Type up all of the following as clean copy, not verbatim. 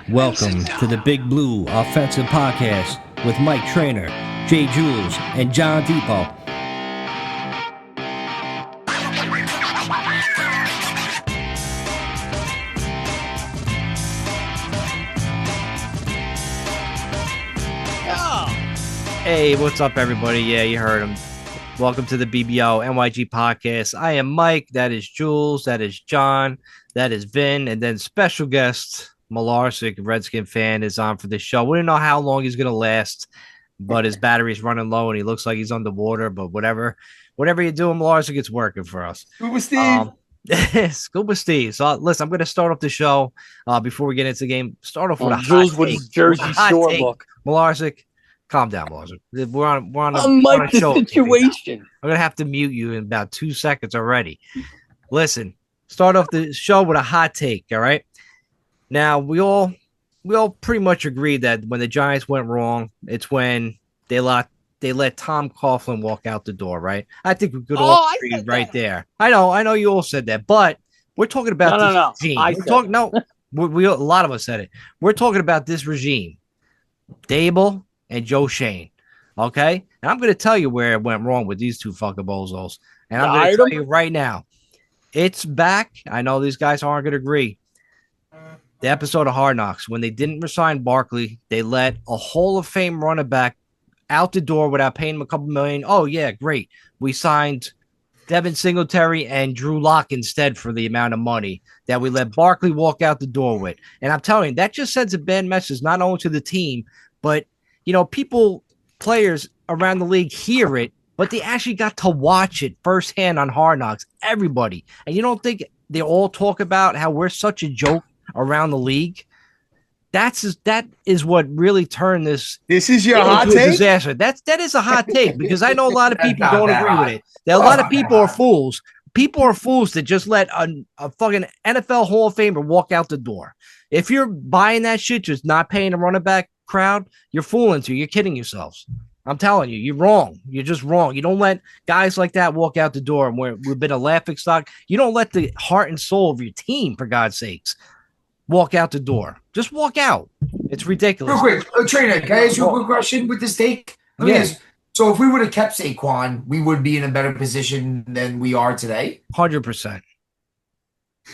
Welcome to the Big Blue Offensive Podcast with Mike Trainer, Jay Jules, and John Depot. Hey, what's up, everybody? Yeah, you heard him. Welcome to the BBO NYG Podcast. I am Mike. That is Jules. That is John. That is Vin. And then special guest Malarsic, Redskin fan, is on for this show. We don't know how long he's going to last, but his battery's running low and he looks like he's underwater. But whatever you're doing, Malarsic, it's working for us. Scuba Steve. Scuba Steve. So listen, I'm going to start off the show before we get into the game. Start off with a Jules hot with take. his Jersey Shore look. Malarsic, calm down, Malarsic. We're on Unlike the situation. I'm going to have to mute you in about 2 seconds already. Listen, start off the show with a hot take, all right? Now, we all pretty much agreed that when the Giants went wrong, it's when they let Tom Coughlin walk out the door, right? I think we could all agree right there. I know you all said that, but we're talking about this regime. A lot of us said it. We're talking about this regime, Dable and Joe Shane, okay? And I'm going to tell you where it went wrong with these two fucking bozos, and I'm going to tell you right now, it's back. I know these guys aren't going to agree. The episode of Hard Knocks, when they didn't resign Barkley, they let a Hall of Fame running back out the door without paying him a couple million. Oh, yeah, great. We signed Devin Singletary and Drew Lock instead for the amount of money that we let Barkley walk out the door with. And I'm telling you, that just sends a bad message, not only to the team, but, players around the league hear it, but they actually got to watch it firsthand on Hard Knocks. Everybody. And you don't think they all talk about how we're such a joke around the league? That is what really turned this. This is your hot take? Disaster. That is a hot take because I know a lot of people don't agree with it. There are a lot of people are fools. People are fools that just let a fucking NFL Hall of Famer walk out the door. If you're buying that shit, just not paying a running back crowd, you're fooling to. You're kidding yourselves. I'm telling you, you're wrong. You're just wrong. You don't let guys like that walk out the door, and we've been a laughing stock. You don't let the heart and soul of your team, for God's sakes, walk out the door. Just walk out. It's ridiculous. Real quick, Trainer, can I ask you a quick question with this take? Yes. So if we would have kept Saquon, we would be in a better position than we are today? 100%.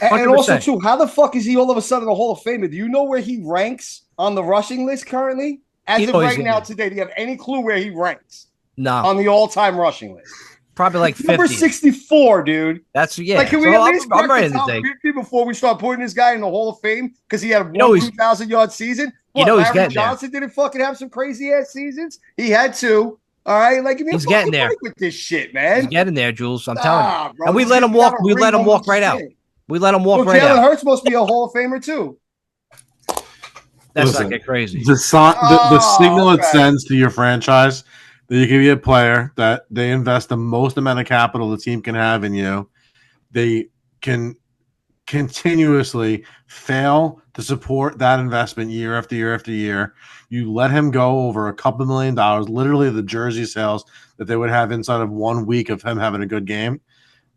And also, too, how the fuck is he all of a sudden a Hall of Famer? Do you know where he ranks on the rushing list currently? As of right now today, do you have any clue where he ranks? No. On the all-time rushing list? Probably like 50. Number 64, dude. That's, yeah. Like, can we at least I'm ready the top to take 50 before we start putting this guy in the Hall of Fame? Because he had a 2,000-yard season? He's Larry getting Johnson didn't fucking have some crazy-ass seasons? He had two. All right? Like, he's getting there. With this shit, man. He's getting there, Jules. I'm telling you. Bro, and we let him walk. We let him walk right out. We let him walk right out. Jalen Hurts must be a Hall of Famer, too. That's not get crazy. The signal it sends to your franchise that you can be a player, that they invest the most amount of capital the team can have in you. They can continuously fail to support that investment year after year after year. You let him go over a couple $1 million, literally the jersey sales that they would have inside of 1 week of him having a good game.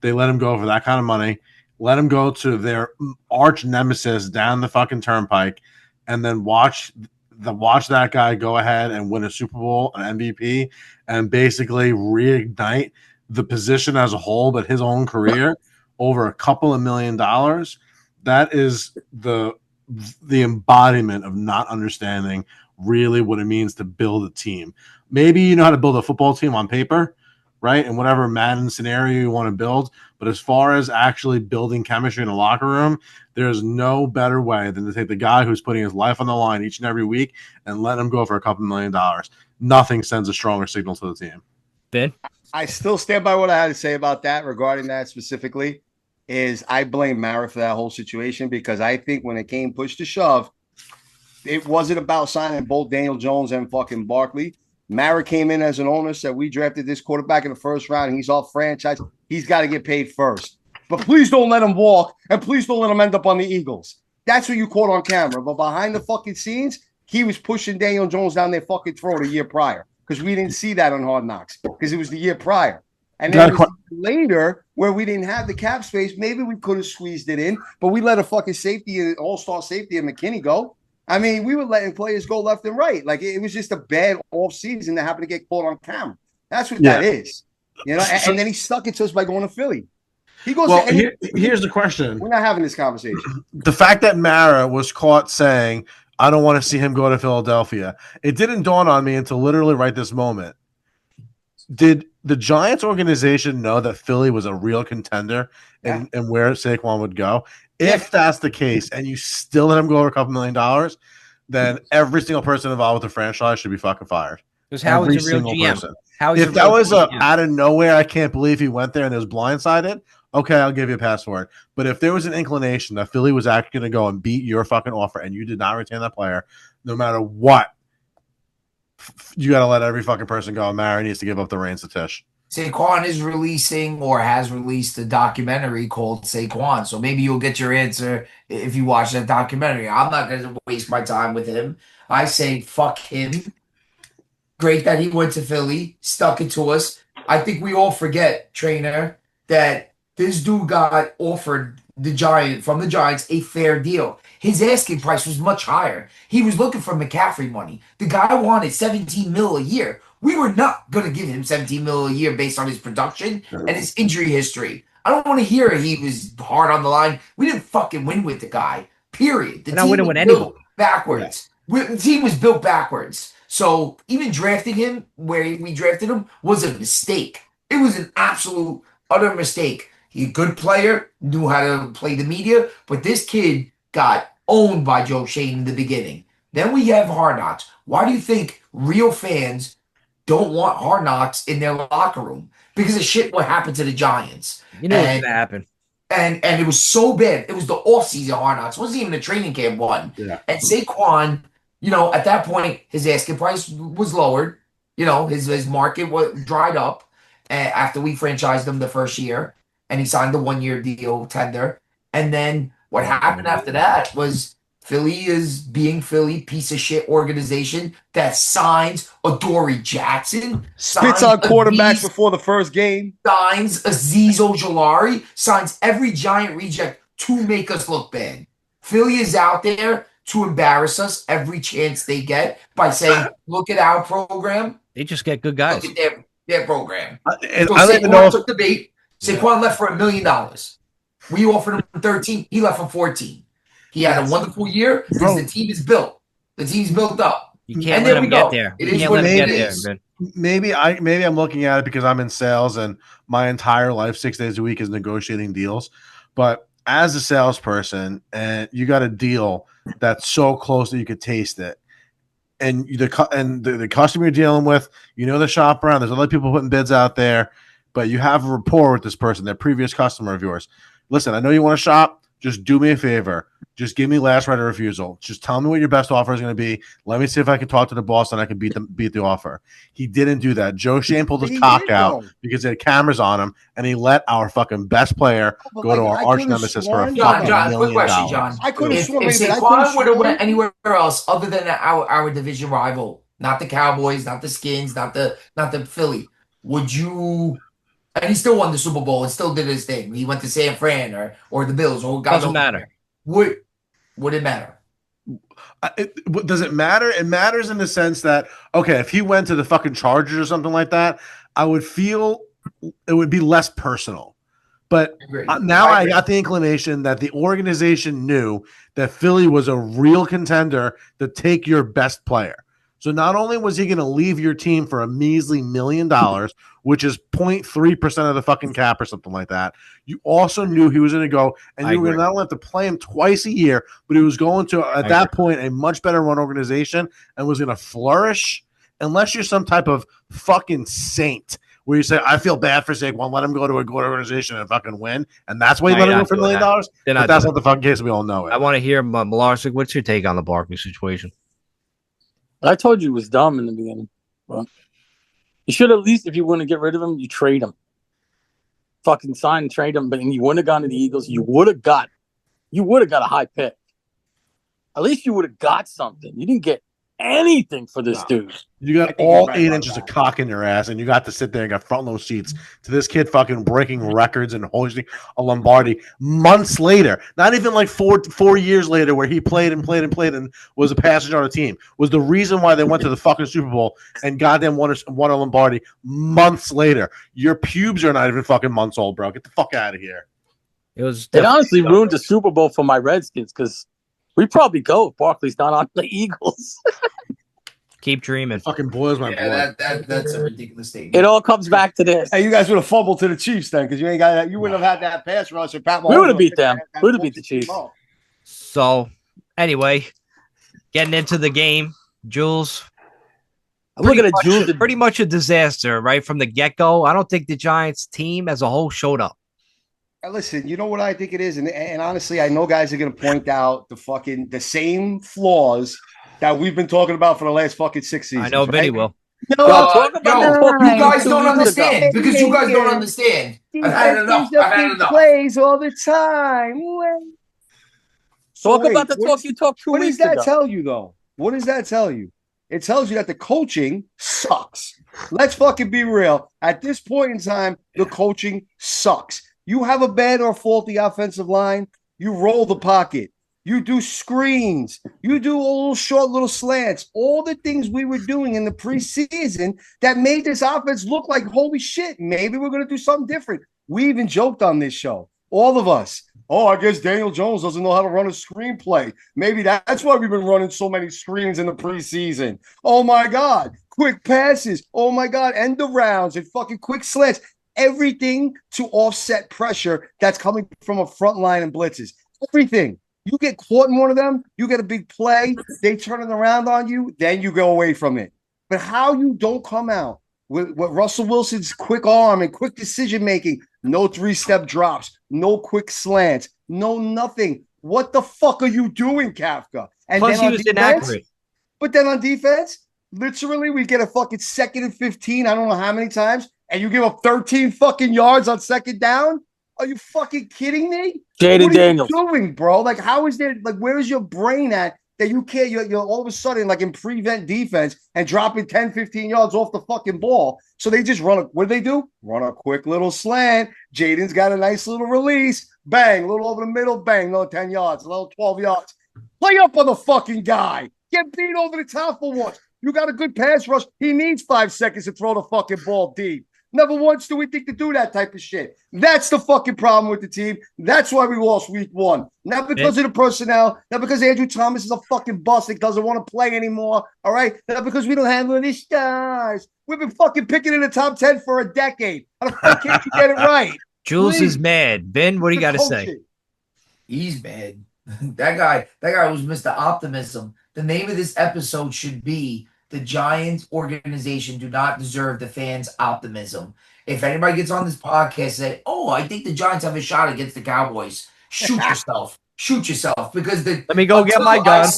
They let him go for that kind of money. Let him go to their arch nemesis down the fucking turnpike, and then watch that guy go ahead and win a Super Bowl, an MVP, and basically reignite the position as a whole, but his own career over a couple $1 million. That is the embodiment of not understanding really what it means to build a team. Maybe you know how to build a football team on paper, right? And whatever Madden scenario you want to build. But as far as actually building chemistry in a locker room, there's no better way than to take the guy who's putting his life on the line each and every week and let him go for a couple $1 million. Nothing sends a stronger signal to the team. Ben? I still stand by what I had to say about that regarding that specifically. Is I blame Mara for that whole situation because I think when it came push to shove, it wasn't about signing both Daniel Jones and fucking Barkley. Mara came in as an owner, said we drafted this quarterback in the first round. He's off franchise. He's got to get paid first. But please don't let him walk, and please don't let him end up on the Eagles. That's what you caught on camera. But behind the fucking scenes, he was pushing Daniel Jones down their fucking throat a year prior because we didn't see that on Hard Knocks because it was the year prior. And then later, where we didn't have the cap space, maybe we could have squeezed it in, but we let a fucking safety, an all-star safety, and McKinney go. I mean, we were letting players go left and right. Like it was just a bad off season that happened to get caught on camera. That's what that is. You know, and then he stuck it to us by going to Philly. He goes. Well, here's the question. We're not having this conversation. The fact that Mara was caught saying, "I don't want to see him go to Philadelphia," it didn't dawn on me until literally right this moment. Did the Giants organization know that Philly was a real contender and where Saquon would go? If that's the case, and you still let him go over a couple $1 million, then every single person involved with the franchise should be fucking fired. Because how is a real GM? If that was out of nowhere, I can't believe he went there and it was blindsided. Okay, I'll give you a pass for it. But if there was an inclination that Philly was actually going to go and beat your fucking offer and you did not retain that player, no matter what, you got to let every fucking person go. And Mara needs to give up the reins to Tish. Saquon is releasing or has released a documentary called Saquon. So maybe you'll get your answer if you watch that documentary. I'm not going to waste my time with him. I say fuck him. Great that he went to Philly, stuck it to us. I think we all forget, trainer, that this dude got offered from the Giants a fair deal. His asking price was much higher. He was looking for McCaffrey money. The guy wanted $17 million a year. We were not going to give him $17 million a year based on his production and his injury history. I don't want to hear he was hard on the line. We didn't fucking win with the guy, period. The team was built backwards. The team was built backwards. So even drafting him where we drafted him was a mistake. It was an absolute, utter mistake. He's a good player, knew how to play the media, but this kid got owned by Joe Shane in the beginning. Then we have Hard Knocks. Why do you think real fans don't want Hard Knocks in their locker room? Because of shit what happened to the Giants. You know what's going to happen. And it was so bad. It was the off-season Hard Knocks. It wasn't even the training camp one. Yeah. And Saquon, at that point, his asking price was lowered. His market was dried up after we franchised him the first year. And he signed the 1-year deal tender. And then what happened after that was Philly is being Philly, piece of shit organization that signs Adoree Jackson. Spits on quarterbacks before the first game. Signs Azeez Ojulari. Signs every Giant reject to make us look bad. Philly is out there to embarrass us every chance they get by saying, look at our program. They just get good guys. Look at their program. I don't even know. Took the bait. Saquon left for $1 million. We offered him 13. He left for 14. He had a wonderful year because the team is built. The team's built up. You can't let him get there. It is what it is. Maybe I'm looking at it because I'm in sales and my entire life, 6 days a week, is negotiating deals. But as a salesperson, and you got a deal that's so close that you could taste it, and the customer you're dealing with, the shop around. There's other people putting bids out there. But you have a rapport with this person, that previous customer of yours. Listen, I know you want to shop. Just do me a favor. Just give me last right of refusal. Just tell me what your best offer is going to be. Let me see if I can talk to the boss and I can beat the offer. He didn't do that. Joe Shane pulled his cock out because they had cameras on him, and he let our fucking best player go to our arch nemesis for a fucking $1 million. Quick question, John. I could have sworn if Saquon would have went anywhere else other than our division rival, not the Cowboys, not the Skins, not the Philly, would you? And he still won the Super Bowl and still did his thing. He went to San Fran or the Bills or doesn't matter. Would it matter? Does it matter? It matters in the sense that, okay, if he went to the fucking Chargers or something like that, I would feel it would be less personal. But now I got the inclination that the organization knew that Philly was a real contender to take your best player. So not only was he going to leave your team for a measly $1 million, which is 0.3% of the fucking cap or something like that, you also knew he was going to go, and you were going to not only have to play him twice a year, but he was going to, at that point, a much better run organization and was going to flourish, unless you're some type of fucking saint where you say, I feel bad for Saquon, let him go to a good organization and fucking win, and that's why you let him go for $1 million? But that's not the fucking case. We all know it. I want to hear, Malarsic, what's your take on the Barkley situation? I told you it was dumb in the beginning. But you should at least, if you want to get rid of him, you trade him. Fucking sign and trade him. But you wouldn't have gone to the Eagles. You would have got a high pick. At least you would have got something. You didn't get anything for this dude. You got think all he's right 8 about inches that. of cock in your ass, and you got to sit there and got front row seats to this kid fucking breaking records and hoisting a Lombardi months later. Not even like 4 years later, where he played and was a passenger on a team. Was the reason why they went to the fucking Super Bowl and goddamn won a Lombardi months later. Your pubes are not even fucking months old, bro. Get the fuck out of here. It honestly ruined the Super Bowl for my Redskins because we probably go if Barkley's not on the Eagles. Keep dreaming. It fucking boils my blood. That's a ridiculous statement. It all comes back to this. Hey, you guys would have fumbled to the Chiefs then, because you ain't got that. You wouldn't have had that pass rush. Or Pat Mahomes We would have beat them. We would have beat the Chiefs. So, anyway, getting into the game, Jules. I'm looking at Jules. Pretty much a disaster, right from the get-go. I don't think the Giants team as a whole showed up. Listen, you know what I think it is, and honestly, I know guys are going to point out the same flaws that we've been talking about for the last fucking 6 seasons. I know Vinny will. No, talk about the talk you guys don't ago. understand because you guys don't understand. I've had enough. I've had enough. Plays all the time. Talk about the talk you talked 2 What does weeks that ago. tell you, though? What does that tell you? It tells you that the coaching sucks. Let's fucking be real. At this point in time, the coaching sucks. You have a bad or faulty offensive line, you roll the pocket. You do screens. You do little short little slants. All the things we were doing in the preseason that made this offense look like, holy shit, maybe we're going to do something different. We even joked on this show, all of us. Oh, I guess Daniel Jones doesn't know how to run a screenplay. Maybe that's why we've been running so many screens in the preseason. Oh, my God. Quick passes. Oh, my God. End of rounds and fucking quick slants. Everything to offset pressure that's coming from a front line and blitzes. Everything. You get caught in one of them, you get a big play, they turn it around on you, then you go away from it. But how you don't come out with Russell Wilson's quick arm and quick decision-making, no 3-step drops, no quick slants, no nothing. What the fuck are you doing, Kafka? And Plus, then he on was defense, inaccurate. But then on defense, literally, we get a fucking 2nd and 15, I don't know how many times, and you give up 13 fucking yards on 2nd down? Are you fucking kidding me? Jaden Daniels. What are you doing, bro? Like, how is there, like, where is your brain at that you can't, you're all of a sudden, like, in prevent defense and dropping 10, 15 yards off the fucking ball? So they just what do they do? Run a quick little slant. Jaden's got a nice little release. Bang, a little over the middle. Bang, another 10 yards, another 12 yards. Play up on the fucking guy. Get beat over the top for once. You got a good pass rush. He needs 5 seconds to throw the fucking ball deep. Never once do we think to do that type of shit. That's the fucking problem with the team. That's why we lost week 1. Not because of the personnel, not because Andrew Thomas is a fucking bust that doesn't want to play anymore, all right? Not because we don't have any stars. We've been fucking picking in the top 10 for a decade. How the fuck can't you get it right? Jules is mad. Ben, what do you got to say? He's mad. That guy was Mr. Optimism. The name of this episode should be the Giants organization do not deserve the fans' optimism. If anybody gets on this podcast and say, oh, I think the Giants have a shot against the Cowboys, shoot yourself. Shoot yourself. Because let me go get my gun.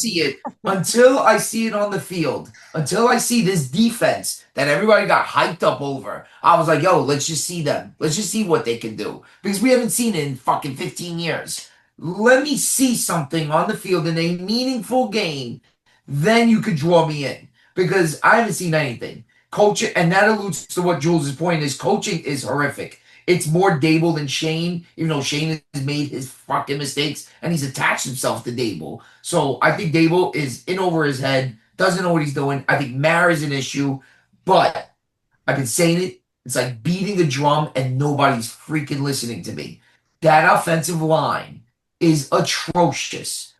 Until I see it on the field, until I see this defense that everybody got hyped up over, I was like, yo, let's just see them. Let's just see what they can do. Because we haven't seen it in fucking 15 years. Let me see something on the field in a meaningful game. Then you could draw me in. Because I haven't seen anything. Coaching, and that alludes to what Jules' point is. Coaching is horrific. It's more Dable than Shane, even though Shane has made his fucking mistakes and he's attached himself to Dable. So I think Dable is in over his head, doesn't know what he's doing. I think Mara is an issue, but I've been saying it. It's like beating the drum and nobody's freaking listening to me. That offensive line is atrocious.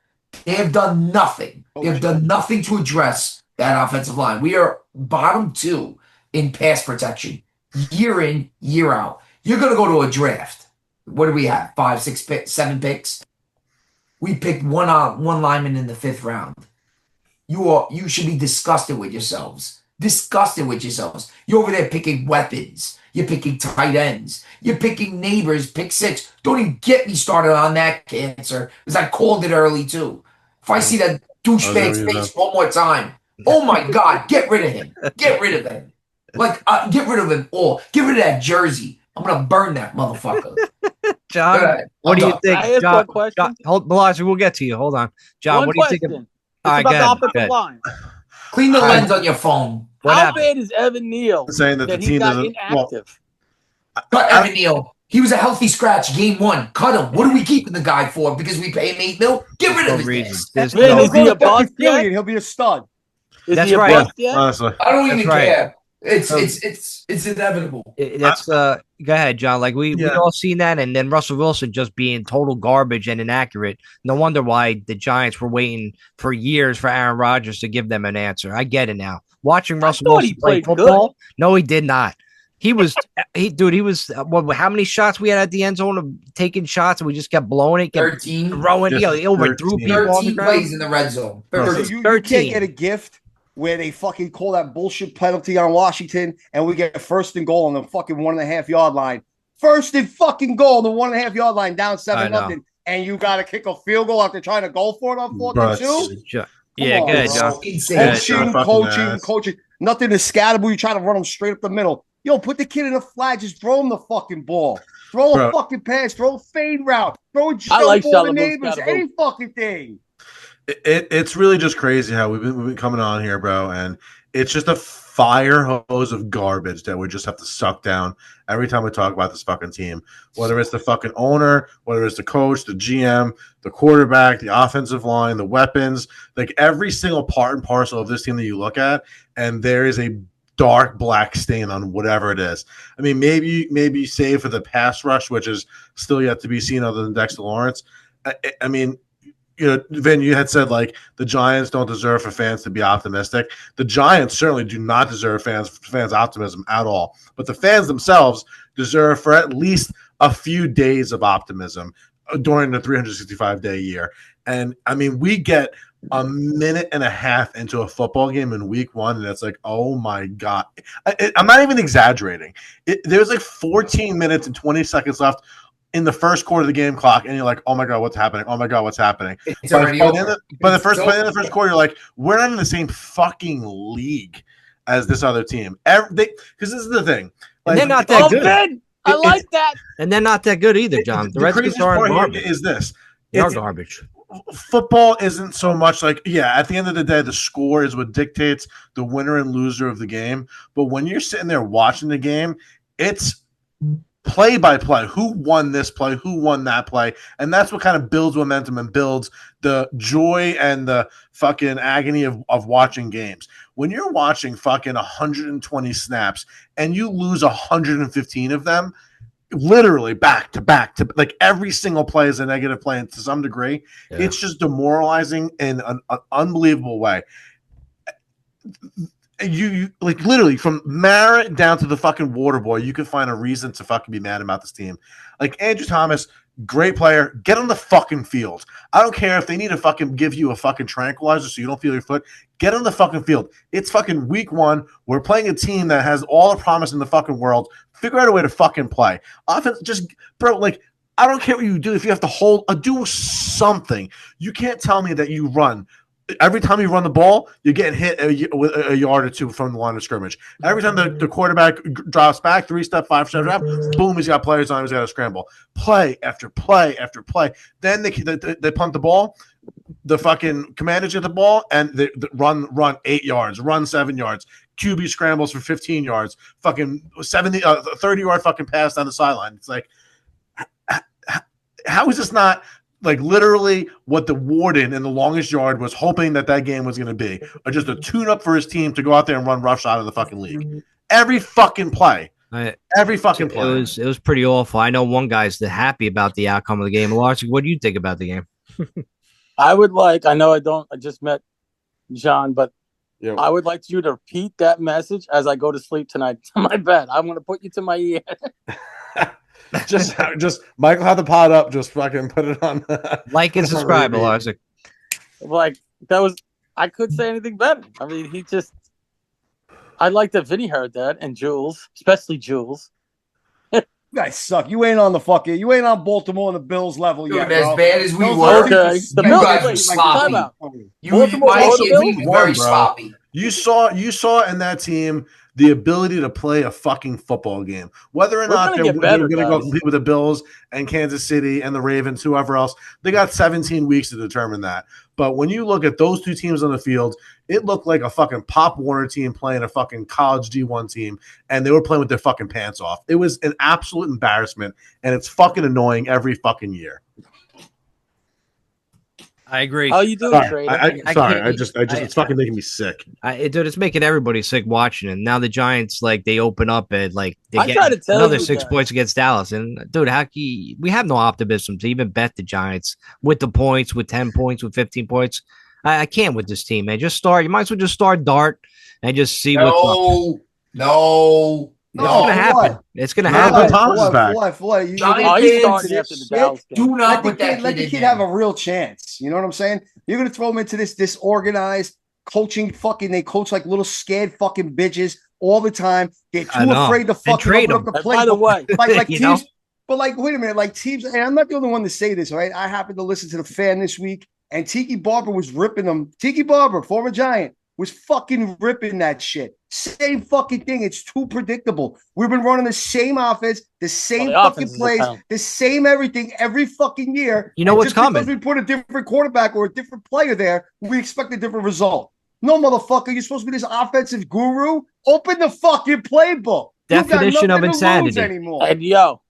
They have done nothing. They have done nothing to address that offensive line. We are bottom 2 in pass protection, year in, year out. You're going to go to a draft. What do we have? 5, 6 picks, 7 picks? We picked one lineman in the 5th round. You should be disgusted with yourselves. Disgusted with yourselves. You're over there picking weapons. You're picking tight ends. You're picking neighbors, pick 6. Don't even get me started on that, Cancer, because I called it early too. If I see that douchebag's face one more time, oh my God, get rid of him. Get rid of him. Like, get rid of him all. Get rid of that jersey. I'm going to burn that motherfucker. John, what do you think? I ask John, one question? hold, Balaji, we'll get to you. Hold on. John, One what do you question. think? It's about the offensive line. Clean the lens on your phone. What How happened? bad is Evan Neal saying that the he team got doesn't. inactive? Cut Evan Neal. He was a healthy scratch game 1. Cut him. What are we keeping the guy for? Because we pay him $8 million? Get rid No of his reason. ass. There's Man, no. is he a bust yet? Affiliate, he'll be a stud. Is That's he a right. bust yet? Honestly, I don't That's even right. care. It's inevitable. That's go ahead, John. Like we Yeah. all seen that, and then Russell Wilson just being total garbage and inaccurate. No wonder why the Giants were waiting for years for Aaron Rodgers to give them an answer. I get it now. Watching Russell thought Wilson he play played football, no, he did not. He was how many shots we had at the end zone of taking shots, and we just kept blowing it, kept 13. throwing. Just He overthrew 13. people on the 13 ground. plays in the red zone. So 13. you 13. can't get a gift where they fucking call that bullshit penalty on Washington and we get first and goal on the fucking 1.5 yard line. First and fucking goal on the 1.5 yard line, down 7-0, and you got to kick a field goal after trying to go for it on 4th and 2. Yeah, on, good, bro. John. Insane. Coaching. Nothing is scattable. You try to run them straight up the middle. Yo, put the kid in a flat. Just throw him the fucking ball. Throw a fucking pass. Throw a fade route. Throw a jump like over Shalamoon neighbors. Scatterbo. Any fucking thing. It's really just crazy how we've been coming on here, bro, and it's just a fire hose of garbage that we just have to suck down every time we talk about this fucking team. Whether it's the fucking owner, whether it's the coach, the GM, the quarterback, the offensive line, the weapons, like every single part and parcel of this team that you look at, and there is a dark black stain on whatever it is. I mean, maybe save for the pass rush, which is still yet to be seen other than Dexter Lawrence. I mean, you know, Vin, you had said like the Giants don't deserve for fans to be optimistic. The Giants certainly do not deserve fans optimism at all. But the fans themselves deserve for at least a few days of optimism during the 365-day year. And I mean, we get a minute and a half into a football game in week 1, and it's like, oh my God. I'm not even exaggerating. There's like 14 minutes and 20 seconds left in the first quarter of the game clock, and you're like, oh my God, what's happening? Oh my God, what's happening? It's already over. By the first quarter, you're like, we're not in the same fucking league as this other team. Because this is the thing. And they're not that good. Ben, I like that. And they're not that good either, John. The Redskins craziest are part garbage. here is this. They're garbage. Football isn't so much like, at the end of the day, the score is what dictates the winner and loser of the game. But when you're sitting there watching the game, it's play by play. Who won this play? Who won that play? And that's what kind of builds momentum and builds the joy and the fucking agony of watching games. When you're watching fucking 120 snaps and you lose 115 of them, literally back to back to like every single play is a negative play, and to some degree, it's just demoralizing in an unbelievable way. You like literally from Mara down to the fucking water boy, you can find a reason to fucking be mad about this team. Like Andrew Thomas, great player, get on the fucking field. I don't care if they need to fucking give you a fucking tranquilizer so you don't feel your foot. Get on the fucking field. It's fucking week 1. We're playing a team that has all the promise in the fucking world. Figure out a way to fucking play. Offense, just bro, like I don't care what you do. If you have to hold, do something. You can't tell me that you run. Every time you run the ball, you're getting hit with a yard or two from the line of scrimmage. Every time the quarterback drops back, 3-step, 5-step drop, boom, he's got players on him. He's got to scramble. Play after play after play. Then they punt the ball. The fucking Commanders get the ball and they run 8 yards, run 7 yards. QB scrambles for 15 yards. Fucking 30-yard fucking pass down the sideline. It's like, how is this not like literally what the warden in the longest yard was hoping that game was going to be, or just a tune-up for his team to go out there and run roughshod of the fucking league? Every fucking play. Every fucking play. It was pretty awful. I know one guy's happy about the outcome of the game. Larson, what do you think about the game? I just met John, but I would like you to repeat that message as I go to sleep tonight to my bed. I'm going to put you to my ear. just Michael had the pod up. Just fucking put it on. Like and subscribe, Larson. Like that was. I couldn't say anything better. I mean, I like that Vinny heard that, and Jules, especially Jules. You guys suck. You ain't on Baltimore and the Bills level yet. As bad as we Those were. Okay. The You Bills guys were sloppy. We were very sloppy. You saw in that team the ability to play a fucking football game. Whether or not they're going to go compete with the Bills and Kansas City and the Ravens, whoever else, they got 17 weeks to determine that. But when you look at those two teams on the field, it looked like a fucking Pop Warner team playing a fucking college D1 team, and they were playing with their fucking pants off. It was an absolute embarrassment, and it's fucking annoying every fucking year. I agree. How you doing, Sorry, Trey? It's fucking making me sick. Dude, it's making everybody sick watching it. Now the Giants, like, they open up at, like, they I get try to tell another you 6 that. points against Dallas. And, dude, we have no optimism to even bet the Giants with the points, with 10 points, with 15 points. I can't with this team, man. You might as well just start Dart and just see what's up. No. It's gonna happen. What? It's gonna Michael happen. Thomas is back. What? Oh, he's starting after the Dallas game. Do not put that let the kid kid in have there. a real chance. You know what I'm saying? You're gonna throw him into this disorganized coaching. Fucking, they coach like little scared fucking bitches all the time. They're I too know. afraid to And fucking trade open up the And by the play. way, Like You teams, know? but like, wait a minute, like teams, and I'm not the only one to say this, right? I happened to listen to the Fan this week, and Tiki Barber was ripping them. Tiki Barber, former Giant, was fucking ripping that shit. Same fucking thing. It's too predictable. We've been running the same offense, the same Well, the fucking offense is a plays, pound. the same everything every fucking year. You know And what's just because coming. we put a different quarterback or a different player there, we expect a different result. No, motherfucker, you're supposed to be this offensive guru. Open the fucking playbook. Definition of you got nothing to lose insanity. anymore. And yo,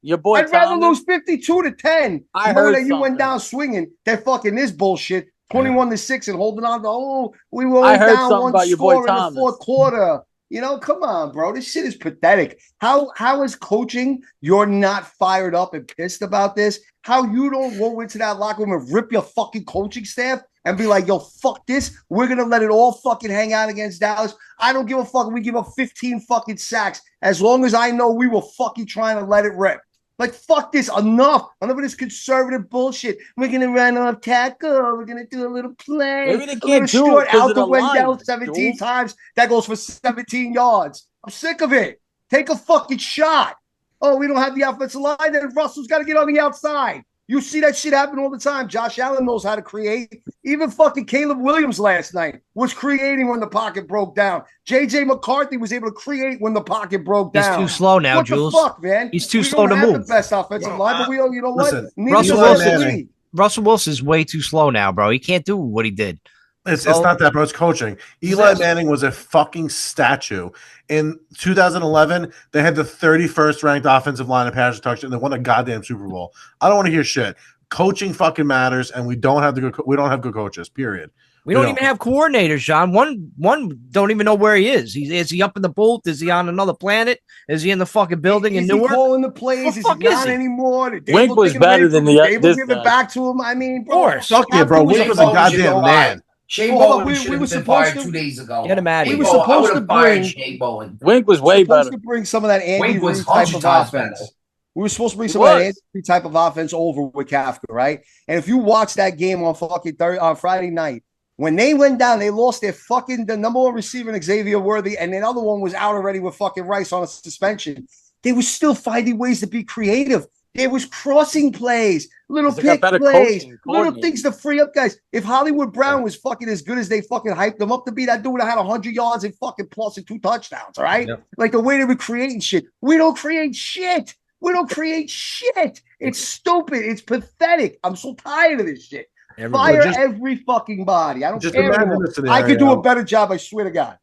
your boy I'd rather Thomas, lose 52-10. I knowing heard that you went something. down swinging that fucking this bullshit, 21-6, and holding on to, we were I only heard down something one about your boy score in the Thomas. fourth quarter. You know, come on, bro. This shit is pathetic. How is coaching? You're not fired up and pissed about this. How you don't go into that locker room and rip your fucking coaching staff and be like, yo, fuck this. We're gonna let it all fucking hang out against Dallas. I don't give a fuck. We give up 15 fucking sacks as long as I know we were fucking trying to let it rip. Like, fuck this. Enough of this conservative bullshit. We're going to run off tackle. We're going to do a little play. Maybe they A can't little do it short 'cause out of the the Wendell line, 17 Jules. times. That goes for 17 yards. I'm sick of it. Take a fucking shot. Oh, we don't have the offensive line. Then Russell's got to get on the outside. You see that shit happen all the time. Josh Allen knows how to create. Even fucking Caleb Williams last night was creating when the pocket broke down. J.J. McCarthy was able to create when the pocket broke He's down. too slow now, What Jules. the fuck, man? He's too We slow don't to have move. the best offensive line, but we don't. You know Listen, what? Neither Russell does the Wilson- league. Russell Wilson's way too slow now, bro. He can't do what he did. It's not that, bro. It's coaching. Eli Manning was a fucking statue. In 2011, they had the 31st ranked offensive line in passing touch, and they won a goddamn Super Bowl. I don't want to hear shit. Coaching fucking matters, and we don't have good coaches. Period. We don't even have coordinators, John. One don't even know where he is. Is he up in the booth? Is he on another planet? Is he in the fucking building in Is he Newark? calling the plays? Is he not anymore? Did Wink Dable was take it better away than from him? Dable this give guy. it back to him. I mean, bro, course. Fuck you, bro. Wink was a goddamn man. Shane Hold on, Bowen we should were have been supposed fired to- 2 days ago. Get him out of We here. were I supposed would to have fired bring- Shane Bowen. Wink was way supposed better. to bring some of that Andy Wink was Reid type 100 of times offense. better. We were supposed to bring He some of that was. Andy Reid type of offense over with Kafka, right? And if you watch that game on fucking on Friday night, when they went down, they lost the number one receiver, Xavier Worthy, and the other one was out already with fucking Rice on a suspension. They were still finding ways to be creative. There was crossing plays, little They got pick better plays, coaching, little coordinators. things to free up guys. If Hollywood Brown was fucking as good as they fucking hyped him up to be, that dude would have had 100 yards and fucking plus and 2 touchdowns, all right? Yep. Like the way they were creating shit. We don't create shit. We don't create shit. It's stupid. It's pathetic. I'm so tired of this shit. Fire every fucking body. I don't Just care imagine anymore. this scenario. I could do a better job, I swear to God.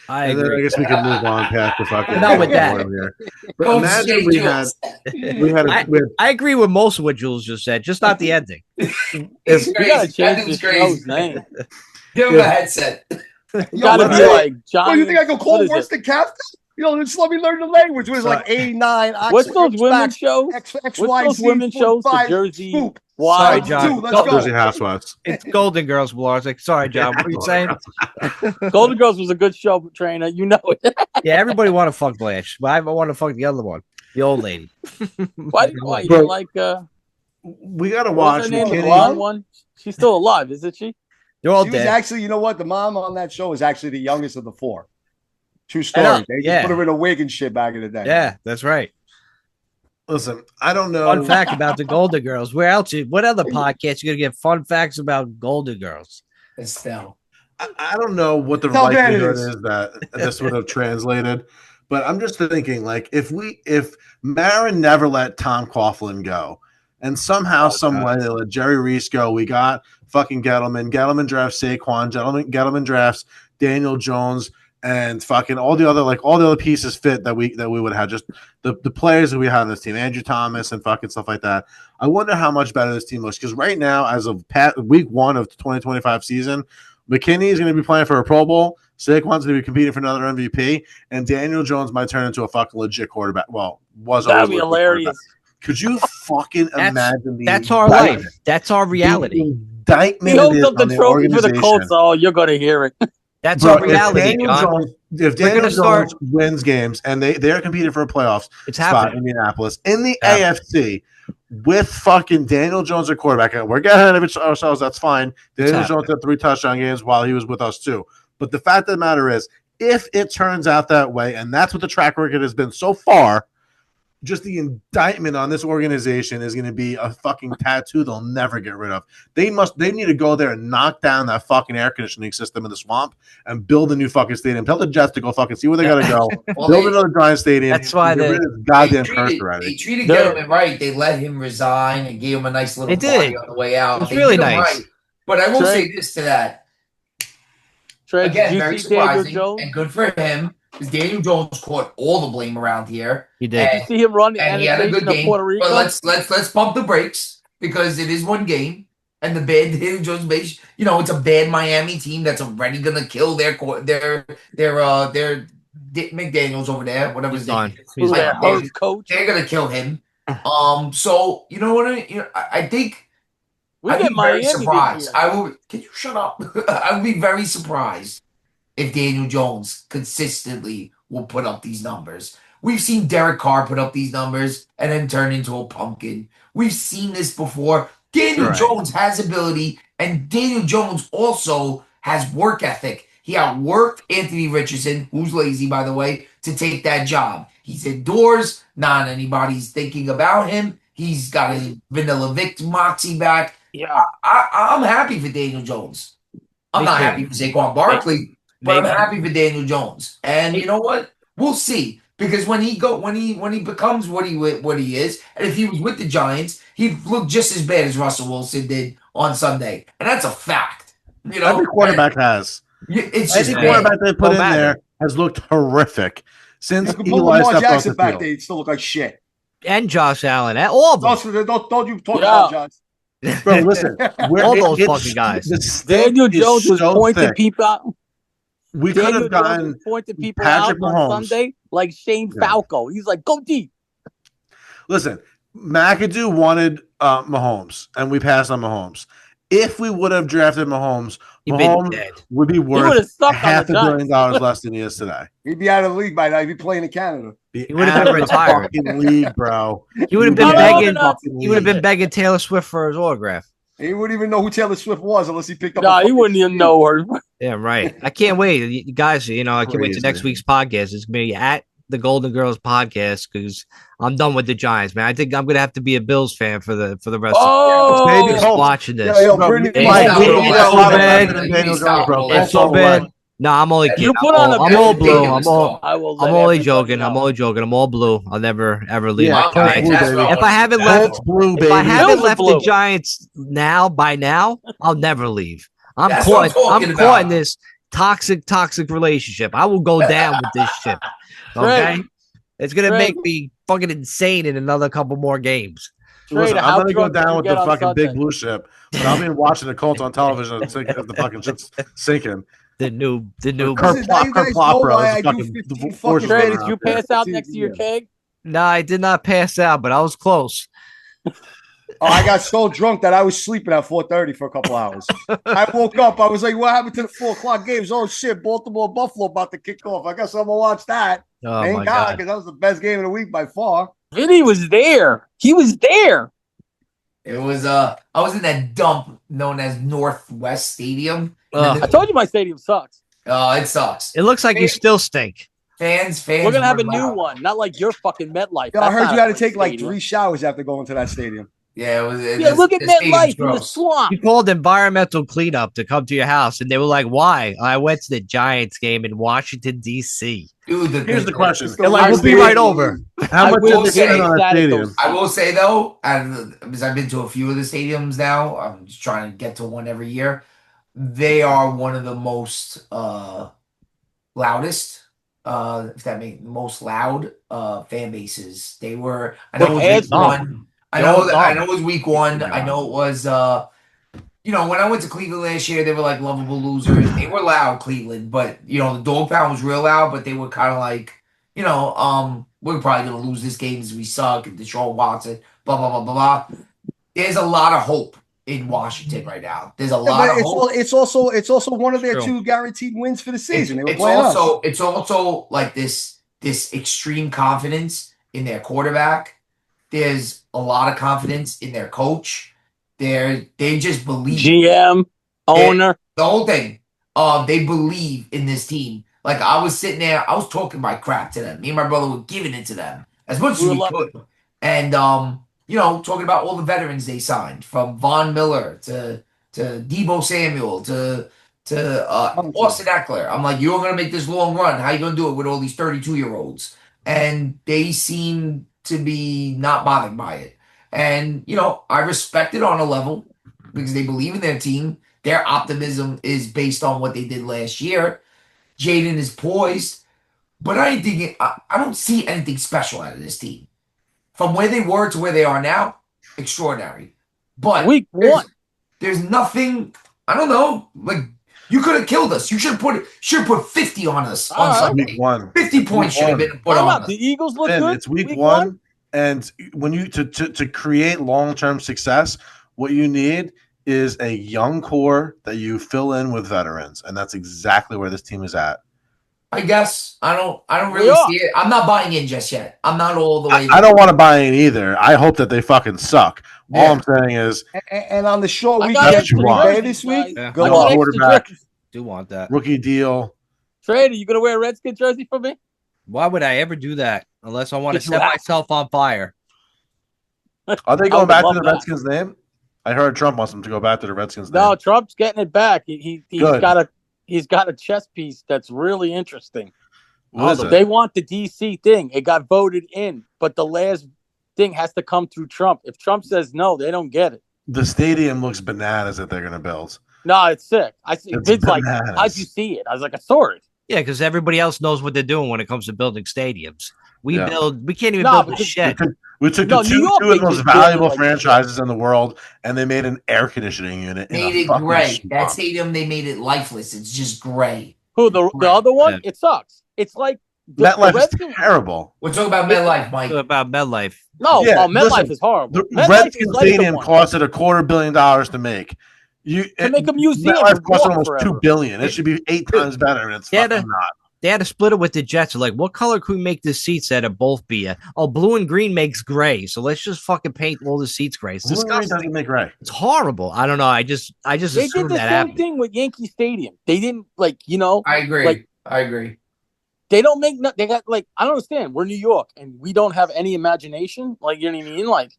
I And then I agree. guess we can move on past the fucking. Not with that. here. But Coach imagine Jay we Jules. had I agree with most of what Jules just said, just not the ending. It's You crazy. gotta That change dude's this crazy. show's name. Give him a headset. You gotta let's be say- like John. Oh, you think I can call worse than Kafka? Just let me learn the language. What is it, like 89? What's those women's shows? X, What's Y, those Z, women's shows? The 45, Jersey swoop. Sorry, Wives. John. Two, let's go. Jersey Housewives. It's Golden Girls, Blars. Like, sorry, John. What are you saying? Golden Girls was a good show, Trainer. You know it. Yeah, everybody want to fuck Blanche, but I want to fuck the other one, the old lady. Why you Bro. don't like We gotta what's watch her name? The McKinney. blonde one? She's still alive, isn't she? They're all She was dead. actually, you know what? The mom on that show is actually the youngest of the 4. True I know, story. They just yeah. put her in a wig and shit back in the day. Yeah, that's right. Listen, I don't know. Fun fact about the Golden Girls. Where else? What other podcast you gonna get fun facts about Golden Girls? Estelle. I don't know what the How bad it likelihood is. is that this would have translated, but I'm just thinking, like, if Marin never let Tom Coughlin go, and somehow, some way they let Jerry Reese go, we got fucking Gettleman. Gettleman drafts Saquon. Gettleman drafts Daniel Jones, and fucking all the other pieces fit that we would have. Just the players that we have on this team, Andrew Thomas and fucking stuff like that. I wonder how much better this team looks, because right now, as of week 1 of the 2025 season, McKinney is going to be playing for a Pro Bowl. Saquon's going to be competing for another MVP, and Daniel Jones might turn into a fucking legit quarterback. Well, that'd be hilarious. Could you fucking imagine? That's our life. That's our reality. Indictment. He holds up the trophy for the Colts. Oh, you're going to hear it. That's our reality, John. If Daniel Jones wins games and they're competing for a playoffs spot in Indianapolis in the AFC with fucking Daniel Jones at quarterback, and we're getting ahead of ourselves. That's fine. Daniel Jones had 3 touchdown games while he was with us too. But the fact of the matter is, if it turns out that way, and that's what the track record has been so far, just the indictment on this organization is going to be a fucking tattoo they'll never get rid of. They need to go there and knock down that fucking air conditioning system in the swamp and build a new fucking stadium. Tell the Jets to go fucking see where they got to go. Build another giant stadium. That's why they goddamn curse already. They treated Gettleman right. They let him resign and gave him a nice little party on the way out. It was really nice. Right. But I will say this to that. Again, very surprising and good for him, because Daniel Jones caught all the blame around here. He did. You see him run, and he had a good game. But let's pump the brakes, because it is one game, and the bad Daniel Jones base. It's a bad Miami team that's already gonna kill their McDaniels over there, whatever his name is. He's their host coach. They're gonna kill him. So you know what I think. I'd be very surprised. Can you shut up? I would be very surprised if Daniel Jones consistently will put up these numbers. We've seen Derek Carr put up these numbers and then turn into a pumpkin. We've seen this before. Daniel Jones has ability, and Daniel Jones also has work ethic. He outworked Anthony Richardson, who's lazy, by the way, to take that job. He's indoors. Not anybody's thinking about him. He's got his Vanilla Vic moxie back. Yeah, I'm happy for Daniel Jones. I'm not happy for Saquon Barkley, but I'm happy for Daniel Jones. And you know what? We'll see, because when he becomes what he is, and if he was with the Giants, he'd look just as bad as Russell Wilson did on Sunday, and that's a fact. Every quarterback has. Every quarterback they put in there has looked horrific since Eli stepped off the field. They still look like shit. And Josh Allen, all of them. Don't you talk about Josh. Bro, listen, all those fucking guys. Daniel Jones was pointing people out. We could have gotten people Patrick out Mahomes on Sunday like Shane Falco. He's like, go deep. Listen, McAdoo wanted Mahomes, and we passed on Mahomes. If we would have drafted Mahomes, Mahomes would be worth $500 million less than he is today. He'd be out of the league by now. He'd be playing in Canada. He would have been retired. League, bro. He would have been begging. He would have been begging Taylor Swift for his autograph. He wouldn't even know who Taylor Swift was unless he picked up. No, he wouldn't even know her. Yeah, right. I can't wait, you guys. I can't wait to next week's podcast. It's gonna be at the Golden Girls podcast, because I'm done with the Giants, man. I think I'm gonna have to be a Bills fan for the rest of the day. Watching this. It's so bad. No, I'm only kidding. I'm all blue. I'm only joking. I'm all blue. I'll never ever leave. Yeah, if I haven't left the Giants by now, I'll never leave. I'm caught in this toxic relationship. I will go down with this shit. Okay, it's gonna make me fucking insane in another couple more games. Listen, I'm gonna go down with the fucking big blue ship, but I'll be watching the Colts on television and thinking the fucking shit's sinking. The new Kirk Plop, bro. Did you pass out next to your keg? No, I did not pass out, but I was close. I got so drunk that I was sleeping at 4:30 for a couple hours. I woke up. I was like, "What happened to the 4:00 games? Oh shit, Baltimore Buffalo about to kick off. I guess I'm gonna watch that." Oh, thank God, because that was the best game of the week by far. Vinny was there. He was there. It was I was in that dump known as Northwest Stadium. I told you my stadium sucks. Oh, it sucks. It looks like you still stink. Fans. We're gonna have a new one, not like your fucking MetLife. I heard you had to take like 3 showers after going to that stadium. Yeah, it was. Yeah, look at the stadium's MetLife in the gross. swamp. You called environmental cleanup to come to your house, and they were like, "Why?" I went to the Giants game in Washington D.C. Dude, Here's the question: It's the They're like, worst "We'll be right stadium. over." How I much will did they say spend on that sat at stadium? those- I will say though, and because I've been to a few of the stadiums now, I'm just trying to get to one every year. They are one of the most loudest, if that makes most loud fan bases. They were. I know With it was week headphones. one. They're all I dumb. know it was week one. I know it was. When I went to Cleveland last year, they were like lovable losers. They were loud, Cleveland, but the dog pound was real loud. But they were kind of like, we're probably gonna lose this game because we suck. And Deshaun Watson, blah blah blah blah blah. There's a lot of hope in Washington right now. There's a Yeah, lot but of hope. it's also one of their True. 2 guaranteed wins for the season. They were It's playing us. also like this extreme confidence in their quarterback. There's a lot of confidence in their coach. They just believe GM, owner. the whole thing. They believe in this team. Like I was sitting there, I was talking my crap to them. Me and my brother were giving it to them as much as We were we loving could. And talking about all the veterans they signed, from Von Miller to Debo Samuel to Austin Eckler. I'm like, you're gonna make this long run. How you gonna do it with all these 32-year-olds? And they seem to be not bothered by it. And I respect it on a level because they believe in their team. Their optimism is based on what they did last year. Jaden is poised, but I don't see anything special out of this team. From where they were to where they are now, extraordinary. But Week one. there's nothing. I don't know. Like you could have killed us. You should have put 50 on us on Sunday. Week one. 50 points should have been put Time on out. us. The Eagles look Ben, good. it's week one, and when you to create long-term success, what you need is a young core that you fill in with veterans, and that's exactly where this team is at. I guess I don't really see it. I'm not buying in just yet. I'm not all the way. I don't want to buy in either. I hope that they fucking suck. Yeah. All I'm saying is, And on the short I week, got That's extra what you want. Bay jerseys, this week. Yeah. Go I Young got on. extra quarterback, jerseys. Do want that? rookie deal. Trader, you gonna wear a Redskin jersey for me? Why would I ever do that unless I want to If you set have- myself on fire? Are they I going would back to love the that. Redskins name? I heard Trump wants them to go back to the Redskins No, name. Trump's getting it back. He's Good. got a chess piece that's really interesting. What is it? They want the DC thing. It got voted in, but the last thing has to come through Trump. If Trump says no, they don't get it. The stadium looks bananas that they're going to build. No, it's sick. I see. It's Vince like, bananas. how'd you see it? I was like, I saw it. Yeah, because everybody else knows what they're doing when it comes to building stadiums. We Yeah. can't even No, build the because- shit. We took No, the New two York, of the they most just built it valuable like franchises in the world, and they made an air conditioning unit. Made in a it fucking gray. swamp. That stadium, they made it lifeless. It's just gray. Who the Right. other one? Yeah. It sucks. It's like the MetLife is Redskins. terrible. We're talking about MetLife, Mike. About MedLife. No, Yeah, MetLife listen, is horrible. The MetLife Redskins is like the Stadium one. costed $250 million to make. To make a museum MetLife and cost walk almost forever. $2 billion. It should be 8 times better, and it's Yeah, fucking not. They had to split it with the Jets. They're like, what color could we make the seats that both be? Blue and green makes gray. So let's just fucking paint all the seats gray. It's Blue and green disgusting. doesn't make right. It's horrible. I don't know. I just They did assumed the that same happened. thing with Yankee Stadium. They didn't I agree. Like- I agree. they don't make they got I don't understand. We're New York and we don't have any imagination. Like, you know what I mean? Like,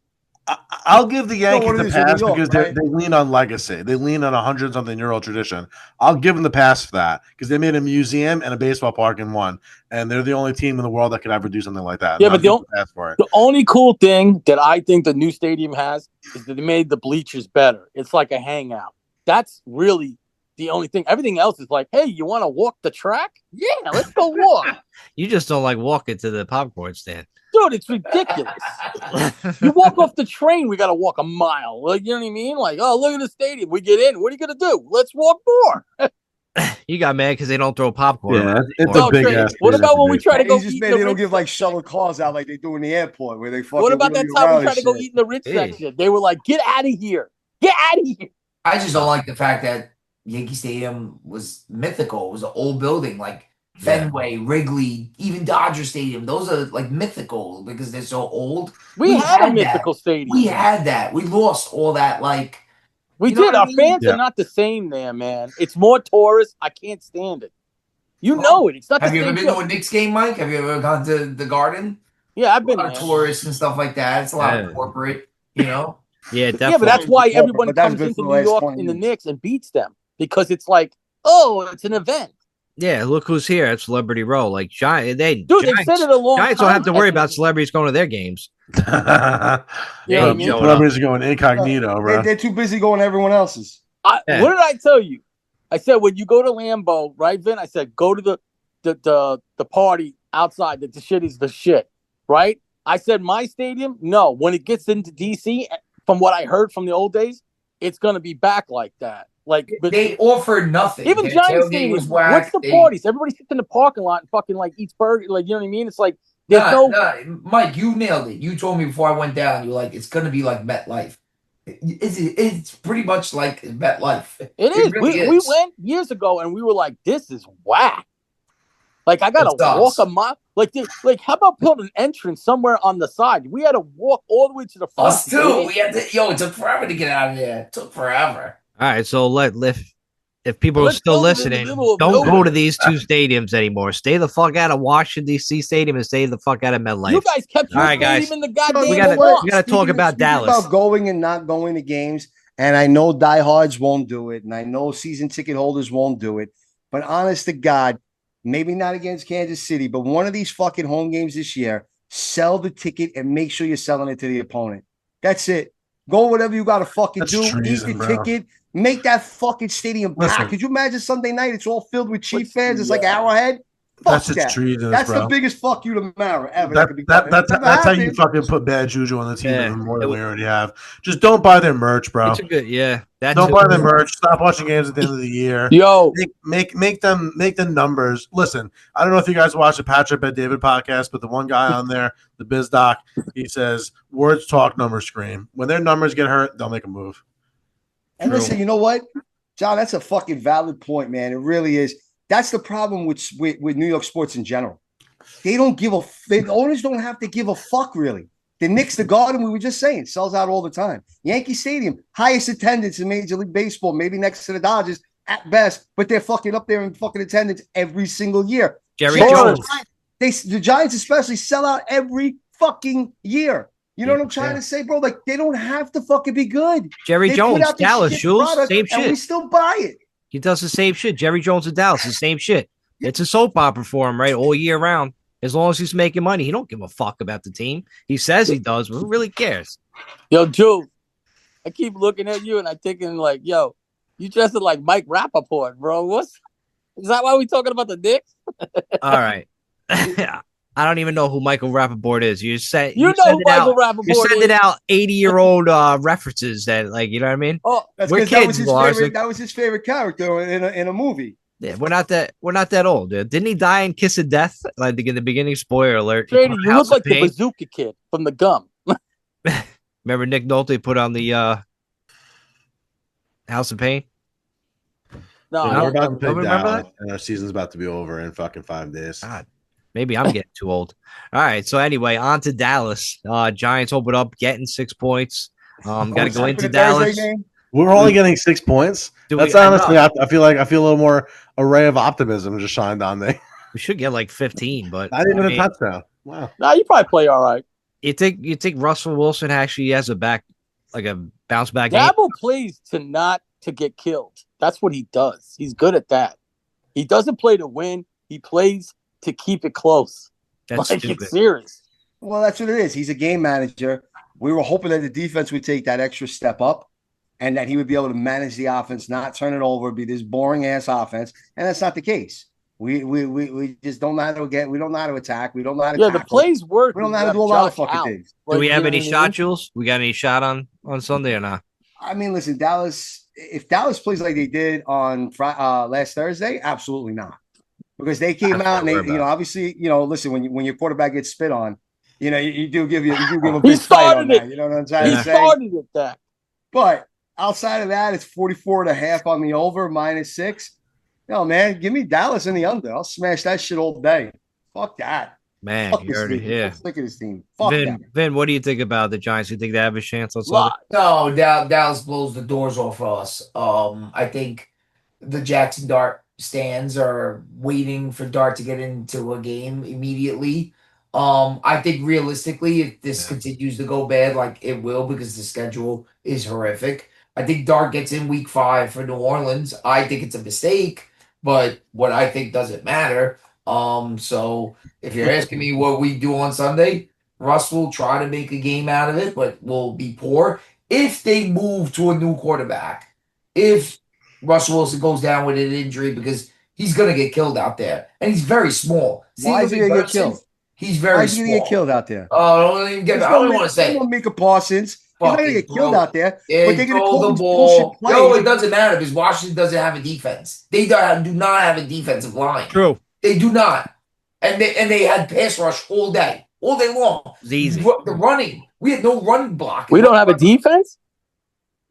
I'll give the know what Yankees it the is with pass New York, because right? they lean on legacy. They lean on a 100-something-year-old tradition. I'll give them the pass for that because they made a museum and a baseball park in one, and they're the only team in the world that could ever do something like that. Yeah, And but I'll give them the pass for it. the only cool thing that I think the new stadium has is that they made the bleachers better. It's like a hangout. That's really the only thing. Everything else is like, hey, you want to walk the track? Yeah, let's go walk. You just don't like walking to the popcorn stand. Dude, it's ridiculous. You walk off the train, we got to walk a mile. Like, you know what I mean? Like, oh, look at the stadium. We get in. What are you going to do? Let's walk more. You got mad because they don't throw popcorn. Yeah, around it's anymore. a big Trey, ass. what about when we try to They go just eat made in they the don't Ritz give like section? shuttle cars out like they do in the airport where they fucking. What about that time we tried to go shit. eat in the Ritz Hey. section? They were like, get out of here. Get out of here. I just don't like the fact that Yankee Stadium was mythical. It was an old building, like Fenway, Wrigley, even Dodger Stadium. Those are like mythical because they're so old. We had a that. mythical stadium. We had that. We lost all that. Like We You know did. what I Our mean? fans Yeah. are not the same there, man. It's more tourists. I can't stand it. You know it. It's not the have you ever same been show. to a Knicks game, Mike? Have you ever gone to the Garden? Yeah, I've A been lot there. of tourists and stuff like that. It's a lot of Yeah. corporate, you know. Yeah, Yeah, definitely. but that's why everyone But that's comes been into for the New last York 20 in the years. Knicks and beats them because it's like, oh, it's an event. Yeah, look who's here at Celebrity Row. Like Dude, they've said it a long Giants time. don't have to worry about celebrities going to their games. You know what I They mean? showing up. Celebrities are going incognito, bro. They're too busy going to everyone else's. Yeah. What did I tell you? I said when you go to Lambeau, right, Vin? I said go to the party outside. That the shit is the shit, right? I said my stadium. No, when it gets into DC, from what I heard from the old days, it's gonna be back like that. Like, but They offered nothing. even Their Giants tailgate Stadium, was what's whack. the parties? Everybody sits in the parking lot and fucking like eats burger. Like, you know what I mean? It's like there's Mike, you nailed it. You told me before I went down. You were like, it's gonna be like MetLife. It's pretty much like MetLife. It is. Really We is. went years ago and we were like, this is whack. Like I gotta It sucks. walk a mile. Like how about build an entrance somewhere on the side? We had to walk all the way to the front. Us too. We had to. Yo, it took forever to get out of there. It took forever. All right, so if people are Let's still build it in the listening, middle of don't nowhere. go to these two stadiums anymore. Stay the fuck out of Washington D.C. Stadium and stay the fuck out of MetLife. You guys kept your All right, guys. stadium in the goddamn We gotta- swamp. we gotta talk about Dallas. About going and not going to games, and I know diehards won't do it, and I know season ticket holders won't do it. But honest to God, maybe not against Kansas City, but one of these fucking home games this year, sell the ticket and make sure you're selling it to the opponent. That's it. Go whatever you got to fucking That's do. treason, Eat the bro. ticket. Make that fucking stadium Listen. packed. Could you imagine Sunday night? It's all filled with Chief What's fans. It's like the, Arrowhead. Fuck That's just that. treason, That's bro. the biggest fuck you to Mara ever. That, could be that, done. that's Never that's how you happened. fucking put bad juju on the team Yeah. even more than we already have. Just don't buy their merch, bro. It's a good, yeah. That's Don't buy their merch. Stop watching games at the end of the year. Yo, Make the numbers. Listen, I don't know if you guys watch the Patrick Bet David podcast, but the one guy on there, the Biz Doc, he says words talk, numbers scream. When their numbers get hurt, they'll make a move. And True. listen, you know what, John? That's a fucking valid point, man. It really is. That's the problem with New York sports in general. They don't give a. The owners don't have to give a fuck, really. The Knicks, the Garden, we were just saying, sells out all the time. Yankee Stadium, highest attendance in Major League Baseball, maybe next to the Dodgers at best, but they're fucking up there in fucking attendance every single year. Jerry Sure. Jones. The Giants especially sell out every fucking year. You know what I'm trying to say, bro? Like, they don't have to fucking be good. Jerry They Jones, put out this Dallas, shit Jules, product, same and we shit. still buy it. He does the same shit. Jerry Jones in Dallas, the same shit. It's a soap opera for him, right? All year round. As long as he's making money, he don't give a fuck about the team. He says he does, but who really cares? yo, Jules, I keep looking at you and I'm thinking like, yo, you dressed like Mike Rappaport, bro. Is that why we talking about the Knicks? All right. I don't even know who Michael Rappaport is. You You know who Michael Rappaport You're is. sending out 80-year-old references that, like, you know what I mean? Oh, That's We're because that kids, was his Lars. favorite. That was his favorite character in a movie. Yeah, we're not that old, dude. Didn't he die in Kiss of Death? Like in the beginning, spoiler alert. He Shady, put on you House look of like the Pain. Bazooka Kid from the Gum. Remember Nick Nolte put on the House of Pain? No, Dude, I we're don't about to remember. play Don't remember Dallas, and our season's about to be over in fucking 5 days. God, maybe I'm getting too old. All right, so anyway, on to Dallas. Giants open up, getting 6 points. Got to go into Dallas. We're only getting 6 points. That's honestly, I feel a little more array of optimism just shined on me. We should get like 15, but Not even a touchdown. Wow. Nah, you probably play all right. You think Russell Wilson actually has a bounce back game? Dabble plays to get killed. That's what he does. He's good at that. He doesn't play to win. He plays to keep it close. That's like stupid. it's serious. Well, that's what it is. He's a game manager. We were hoping that the defense would take that extra step up and that he would be able to manage the offense, not turn it over, be this boring ass offense. And that's not the case. We just don't know how to get. We don't know how to attack. We don't know how to. Yeah, tackle. the plays work. We don't know how to do a lot of fucking things. Do we have you know any what I shot, mean? Jules? We got any shot on Sunday or not? I mean, listen, Dallas. If Dallas plays like they did on last Thursday, absolutely not. Because they came out and they, obviously, listen, when your quarterback gets spit on, you do give a big fight on that. You know what I'm trying to say? He started it that. But outside of that, it's 44.5 on the over, -6. No, man, give me Dallas in the under. I'll smash that shit all day. Fuck that. Man, Fuck you this already team. here. I'm sick of this team. Fuck that. Vin, what do you think about the Giants? You think they have a chance on Sunday? No, Dallas blows the doors off of us. I think the Jackson Dart stands are waiting for Dart to get into a game immediately. I think realistically, if this continues to go bad, like it will, because the schedule is horrific. I think Dart gets in week 5 for New Orleans. I think it's a mistake, but what I think doesn't matter. So if you're asking me what we do on Sunday, Russ will try to make a game out of it, but will be poor. If they move to a new quarterback, if Russell Wilson goes down with an injury, because he's gonna get killed out there, and he's very small. Why is he gonna get killed? He's very Why is he small. gonna get killed out there? Oh, don't even get. I don't want to say. No Micah Parsons. He's not gonna get killed out there. Yeah, but they're gonna throw call the these ball. bullshit plays. No, it doesn't matter because Washington doesn't have a defense. They do not have a defensive line. True. They do not, and they had pass rush all day long. It's easy. The running, we had no running block. We don't have a defense?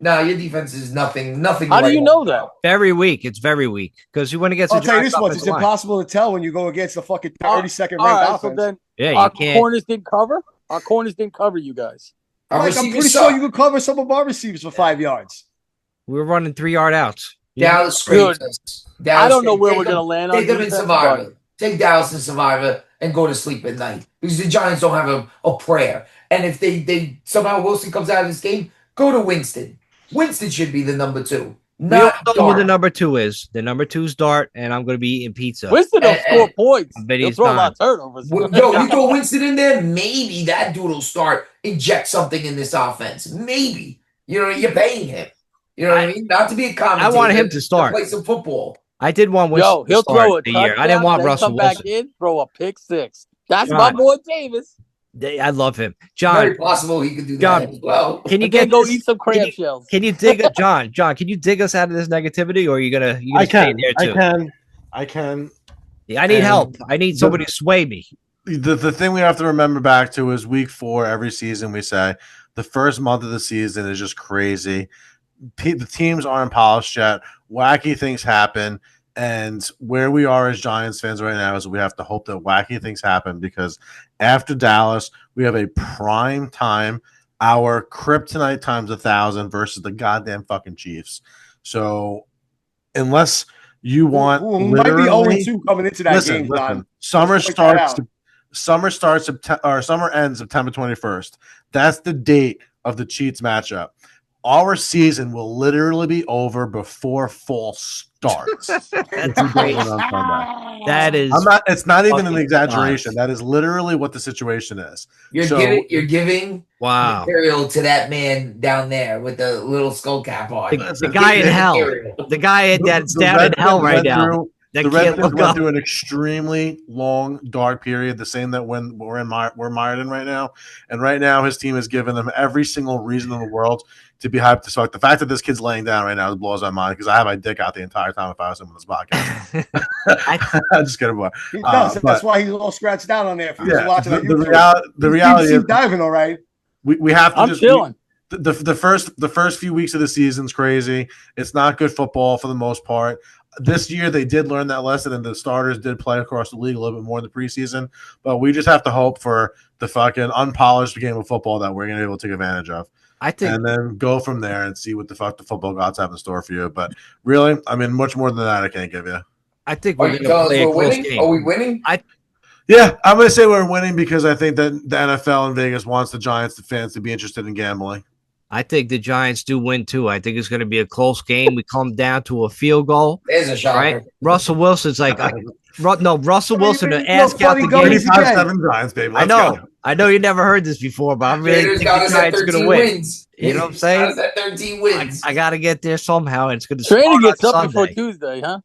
No, your defense is nothing. How do you know that? Very weak. It's very weak because you went against. I'll tell you this much: it's impossible to tell when you go against the fucking 32nd ranked offense. So then, yeah, our you can't. corners didn't cover. Our corners didn't cover you guys. Like, I'm pretty sure you could cover some of our receivers for 5 yards. We were running 3-yard outs. Dallas scraped us. I don't know where we're going to land on. Take them in Survivor. Take Dallas in Survivor and go to sleep at night because the Giants don't have a prayer. And if they somehow Wilson comes out of this game, go to Winston. Winston should be the number 2. We don't know who the number 2 is. The number 2 is Dart, and I'm going to be eating pizza. Winston will score points. But he'll throw a lot of turnovers. Yo, you throw Winston in there, maybe that dude will start inject something in this offense. Maybe. You know, you're paying him. You know what I mean? Not to be a commentator. I wanted him to start. Play some football. I did want Winston Yo, he'll to start throw a the year. I didn't want Russell come Wilson. back in, throw a pick 6. That's my boy Davis. I love him, John. Very possible he could do that as well. Can you go eat some crab shells? Can you dig John? Can you dig us out of this negativity, or are you gonna? I can. I can. Yeah, I need help. I need somebody to sway me. The thing we have to remember back to is week 4 every season. We say the first month of the season is just crazy. The teams aren't polished yet. Wacky things happen. And where we are as Giants fans right now is we have to hope that wacky things happen because after Dallas, we have a prime time, our kryptonite times 1,000 versus the goddamn fucking Chiefs. So unless you want, might be 0-2 coming into that game. Listen, summer ends September 21st. That's the date of the Chiefs matchup. Our season will literally be over before fall starts. That's great. That is. It's not even an exaggeration. That is literally what the situation is. You're giving wow material to that man down there with the little skull cap on. The guy in hell. The guy that's down in hell right now. The Redskins went through an extremely long, dark period, the same that when we're mired in right now. And right now, his team has given them every single reason in the world to be hyped as fuck. The fact that this kid's laying down right now blows my mind because I have my dick out the entire time if I was him on this podcast. I'm just kidding, boy. He does. That's why he's all scratched out on there. Watching the reality is diving all right. We have to. I'm chilling. The first few weeks of the season's crazy. It's not good football for the most part. This year they did learn that lesson, and the starters did play across the league a little bit more in the preseason. But we just have to hope for the fucking unpolished game of football that we're going to be able to take advantage of. And then go from there and see what the fuck the football gods have in store for you. But really, I mean, much more than that I can't give you. I think we're going to play a close game. Are we winning? Yeah, I'm going to say we're winning because I think that the NFL in Vegas wants the Giants, the fans, to be interested in gambling. I think the Giants do win too. I think it's going to be a close game. We come down to a field goal. There's a shocker. Right? Russell Wilson's like, Russell Wilson to ask out the game. 85-7 Giants, baby. I know. I know you never heard this before, but I'm really think the Giants going to win. Wins. You know what I'm saying? 13 wins. I got to get there somehow. It's going to Trainer gets up before Tuesday, huh?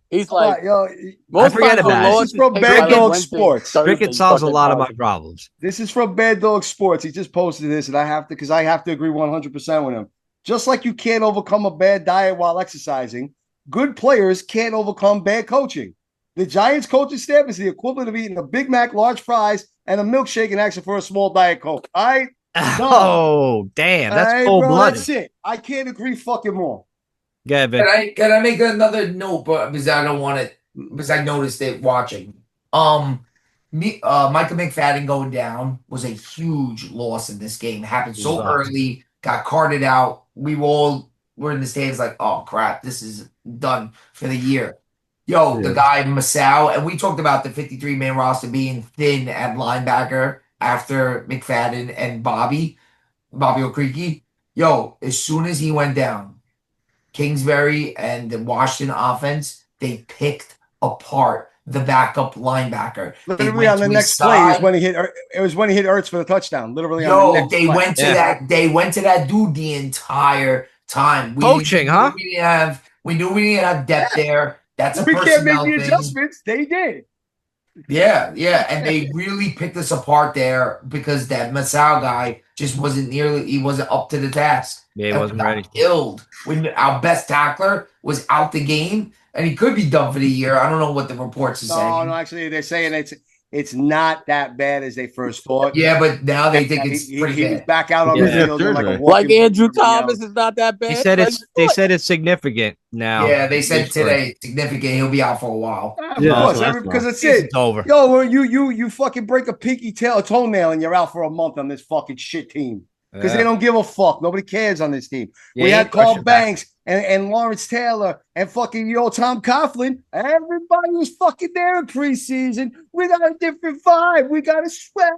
He's like, I forget about it. This is from Bad Dog Sports. Cricket solves a lot of my problems. This is from Bad Dog Sports. He just posted this, and I have to agree 100% with him. Just like you can't overcome a bad diet while exercising, good players can't overcome bad coaching. The Giants coaching staff is the equivalent of eating a Big Mac, large fries, and a milkshake and asking for a small Diet Coke. Oh, damn. That's cold-blooded. That's it. I can't agree fucking more. Yeah, can I make another note, because I don't want it, because I noticed it watching. Micah McFadden going down was a huge loss in this game. It happened so early, got carted out. We all were in the stands like, oh crap, this is done for the year. Yo, the guy Masao, and we talked about the 53-man roster being thin at linebacker after McFadden and Bobby O'Creaky. Yo, as soon as he went down, Kingsbury and the Washington offense, they picked apart the backup linebacker. They Literally on the next play is when he hit. It was when he hit Ertz for the touchdown. Literally on the next they play. went to that. They went to that dude the entire time. Coaching, huh? We knew we didn't have depth there. That's a we can't make personnel the thing. adjustments. They did. Yeah, and they really picked us apart there because that Masao guy just wasn't up to the task. Yeah, he wasn't ready. Killed when our best tackler was out the game, and he could be done for the year. I don't know what the reports are saying. No, actually, they're saying it's not that bad as they first thought. Yeah, but now they think it's pretty bad. He's back out on the field like Andrew Thomas is not that bad. They said it's significant now. Yeah, they said today significant. He'll be out for a while. Because it's over. Yo, when you fucking break a toenail and you're out for a month on this fucking shit team. Because they don't give a fuck. Nobody cares on this team. We had Carl Banks and Lawrence Taylor and fucking Tom Coughlin. Everybody was fucking there in preseason. We got a different vibe. We got a swag.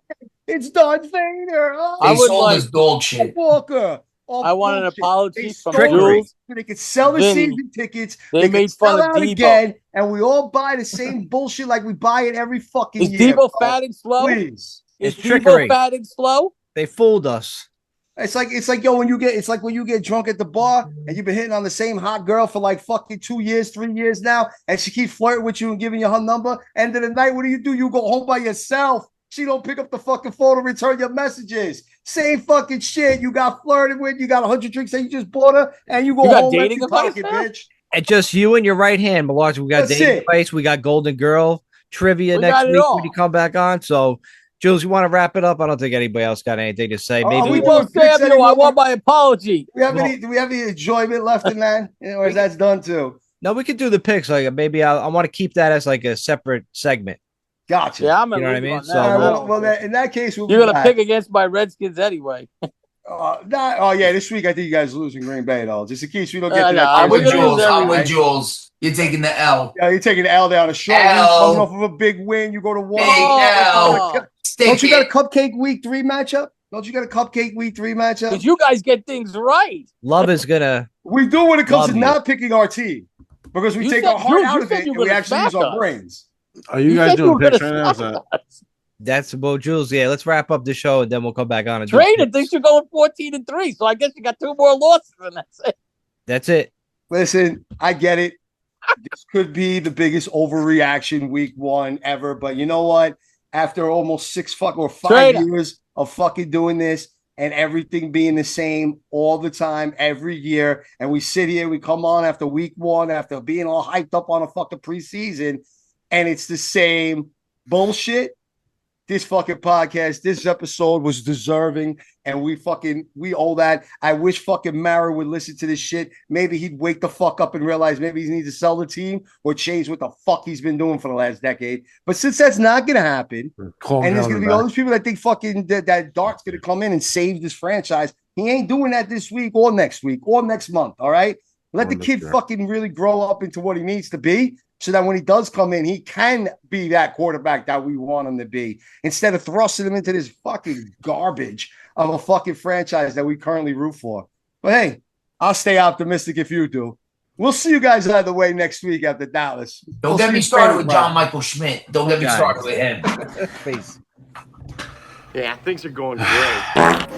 It's Darth Vader. They sold us dog shit. Walker. I want an apology from Jules. They could sell the season tickets. They made fun of Debo again, and we all buy the same bullshit like we buy it every fucking year. Is Debo fat and slow? Please. It's trickery. Debo fat and slow? They fooled us. It's like when you get drunk at the bar and you've been hitting on the same hot girl for like fucking 2 years, 3 years now, and she keeps flirting with you and giving you her number. End of the night, what do? You go home by yourself. She don't pick up the fucking phone and return your messages. Same fucking shit. You got flirted with. You got 100 drinks that you just bought her, and you go home dating empty pocket, bitch. And just you and your right hand, Malars. We got dating place. We got Golden Girl trivia next week when you come back on. So. Jules, you want to wrap it up? I don't think anybody else got anything to say. Maybe we don't Samuel, I want my apology. Do we have any enjoyment left in that? Or is that done too? No, we could do the picks. Like maybe I want to keep that as like a separate segment. Gotcha. Yeah, I'm you know what I mean. So in that case, you're gonna pick against my Redskins anyway. This week I think you guys are losing Green Bay though. Just in case we don't get to that. I'm with Jules. You're taking the L. Yeah, you're taking the L down. A short win coming off of a big win. You go to one. Big L. Don't you got a cupcake week 3 matchup? Because you guys get things right. Love is gonna. We do when it comes to not picking our team because we take our heart out of it and we actually use our brains. Are you guys doing picks right now? That's about Jules. Yeah, let's wrap up the show and then we'll come back on. And Trader thinks you're going 14-3, so I guess you got 2 more losses, and that's it. That's it. Listen, I get it. This could be the biggest overreaction week 1 ever, but you know what? After almost 5 years of fucking doing this and everything being the same all the time, every year, and we sit here, we come on after week 1, after being all hyped up on a fucking preseason, and it's the same bullshit. This fucking podcast, this episode was deserving, and we owe that. I wish fucking Mara would listen to this shit. Maybe he'd wake the fuck up and realize maybe he needs to sell the team or change what the fuck he's been doing for the last decade. But since that's not going to happen, and there's going to be all those people that think fucking that Dark's going to come in and save this franchise, he ain't doing that this week or next month, all right? Let the kid fucking really grow up into what he needs to be, so that when he does come in, he can be that quarterback that we want him to be, instead of thrusting him into this fucking garbage of a fucking franchise that we currently root for. But hey, I'll stay optimistic if you do. We'll see you guys either way next week after Dallas. Don't get me started with John Michael Schmidt. Don't get me started with him. Peace. Yeah, things are going great.